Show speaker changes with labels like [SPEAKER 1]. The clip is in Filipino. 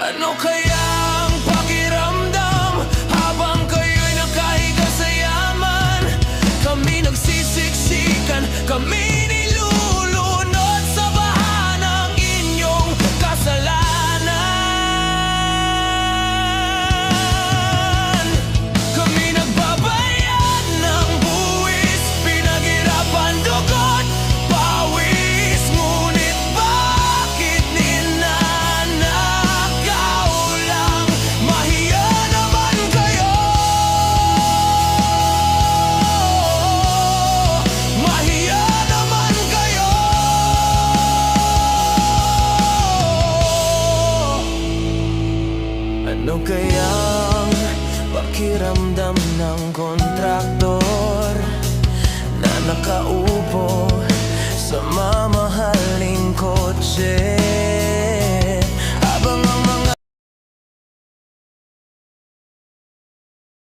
[SPEAKER 1] Ano kayang pakiramdam habang kayo'y nakahiga sa yaman? Kami nagsisiksikan, kami nilulunod sa baha ng inyong kasalanan. Kami nagbabayad ng buwis, pinaghirapan dugot, pawis. Ngunit bakit ninanakaw lang? Mahiya naman kayo! Mahiya naman kayo! Ano kayang pakiramdam ng kontraktor na nakaupo sa mamahaling kotse?